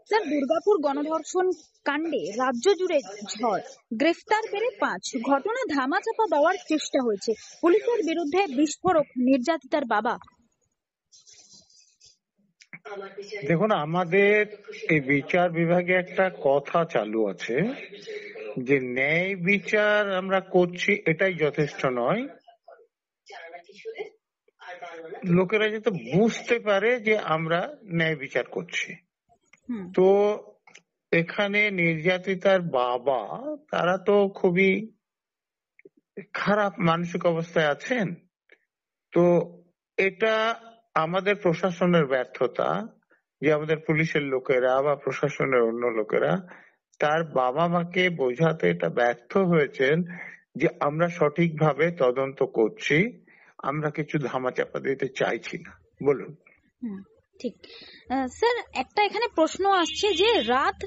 Sir, Durgapur গণধর্ষণ কাণ্ডে রাজ্য জুড়ে ঝড়, গ্রেফতার বেড়ে 5, ঘটনা ধামাচাপা দেওয়ার চেষ্টা হয়েছে, পুলিশের বিরুদ্ধে বিস্ফোরক নির্যাতিতার বাবা। দেখুন, আমাদের এই বিচার বিভাগে একটা কথা চালু আছে যে ন্যায় বিচার আমরা করছি এটাই যথেষ্ট নয়, লোকেরা যাতে বুঝতে পারে যে আমরা ন্যায় বিচার করছি। তো এখানে নির্যাতিতার বাবা, তারা তো খুবই খারাপ মানসিক অবস্থায় আছেন। তো এটা আমাদের প্রশাসনের ব্যর্থতা যে আমাদের পুলিশের লোকেরা বা প্রশাসনের অন্য লোকেরা তার বাবা মাকে বোঝাতে এটা ব্যর্থ হয়েছেন যে আমরা সঠিকভাবে তদন্ত করছি, আমরা কিছু ধামাচাপা দিতে চাইছি না। বলুন। ঠিক স্যার, একটা এখানে প্রশ্ন আসছে যে রাত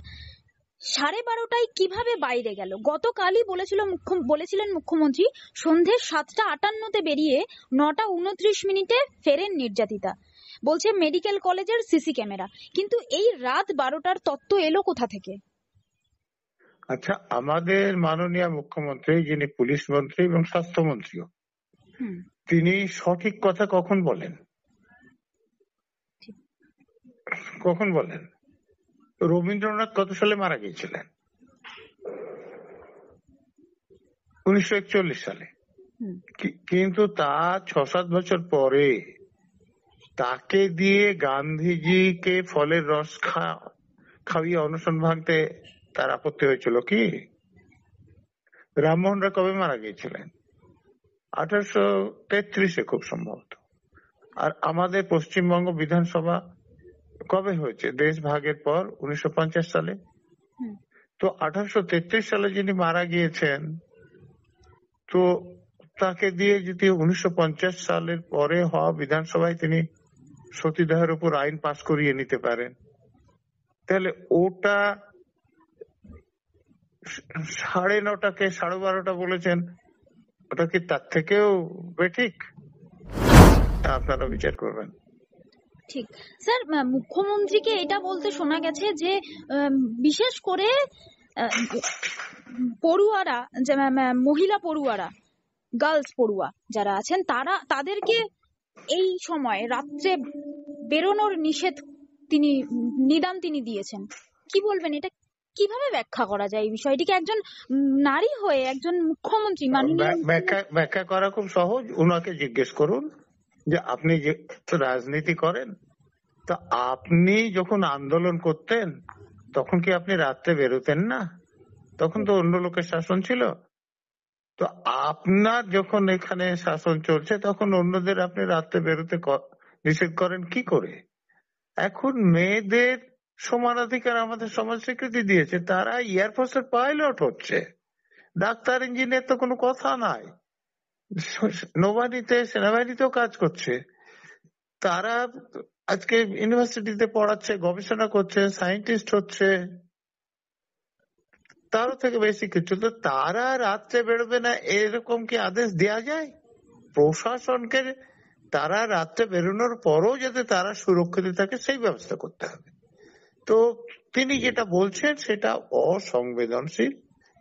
12:30টায় কিভাবে বাইরে গেল? গতকালই বলেছিলেন মুখ্যমন্ত্রী সন্ধে 7:58-তে বেরিয়ে 9:29 ফেরেন নির্যাতিতা। বলছে মেডিকেল কলেজের সিসি ক্যামেরা, কিন্তু এই রাত 12টার তথ্য এলো কোথা থেকে? আচ্ছা, আমাদের মাননীয় মুখ্যমন্ত্রী, যিনি পুলিশ মন্ত্রী এবং স্বাস্থ্যমন্ত্রীও, তিনি সঠিক কথা কখন বলেন? রবীন্দ্রনাথ কত সালে মারা গিয়েছিলেন? 1941 সালে। কিন্তু তা 6-7 বছর পরে তাকে দিয়ে গান্ধীজিকে ফলের রস খাইয়ে অনশন ভাঙতে তার আপত্তি হয়েছিল কি? রামমোহন রায় কবে মারা গিয়েছিলেন? 1833-এ খুব সম্ভবত। আর আমাদের পশ্চিমবঙ্গ বিধানসভা কবে হয়েছে? দেশ ভাগের পর 1950 সালে। তো 1833 সালে যিনি মারা গিয়েছেন, তো তাকে দিয়ে যদি 1950 সালের পরে হওয়া বিধানসভায় তিনি সতীদাহের উপর আইন পাস করিয়ে নিতে পারেন, তাহলে ওটা 9:30কে 12:30 বলেছেন, ওটা কি তার থেকেও বেঠিক? আপনারা বিচার করবেন। ঠিক স্যার, মুখ্যমন্ত্রীকে এটা বলতে শোনা গেছে যে বিশেষ করে পড়ুয়ারা, মহিলা পড়ুয়ারা, গার্লস পড়ুয়া যারা আছেন তাদেরকে এই সময় রাত্রে বেরোনোর নিদান তিনি দিয়েছেন। কি বলবেন, এটা কিভাবে ব্যাখ্যা করা যায় এই বিষয়টিকে? একজন নারী হয়ে একজন মুখ্যমন্ত্রী ব্যাখ্যা করা খুব সহজ। উনাকে জিজ্ঞেস করুন যে আপনি যে রাজনীতি করেন, তো আপনি যখন আন্দোলন করতেন তখন কি আপনি রাত্রে বেরোতেন না? তখন তো অন্য লোকের শাসন ছিল। তো আপনার যখন এখানে শাসন চলছে তখন অন্যদের আপনি রাত্রে বেরোতে নিষেধ করেন কি করে? এখন মেয়েদের সমান অধিকার আমাদের সমাজ স্বীকৃতি দিয়েছে, তারা এয়ারফোর্সের পাইলট হচ্ছে, ডাক্তার ইঞ্জিনিয়ার তো কোনো কথা নাই, নৌবাহিনীতে সেনাবাহিনীতেও কাজ করছে, তারা আজকে ইউনিভার্সিটিতে পড়াচ্ছে, গবেষণা করছে, সায়েন্টিস্ট হচ্ছে, তারও থেকে বেশি কিছু। তো তারা রাত্রে বেরোবে না এরকম কি আদেশ দেয়া যায়? প্রশাসনকে তারা রাত্রে বেরোনোর পরও যাতে তারা সুরক্ষিত থাকে সেই ব্যবস্থা করতে হবে। তো তিনি যেটা বলছেন সেটা অসংবেদনশীল,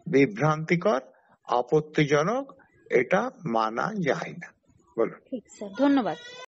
বিভ্রান্তিকর, আপত্তিজনক, এটা মানা যায় না। বলুন। ঠিক স্যার, ধন্যবাদ।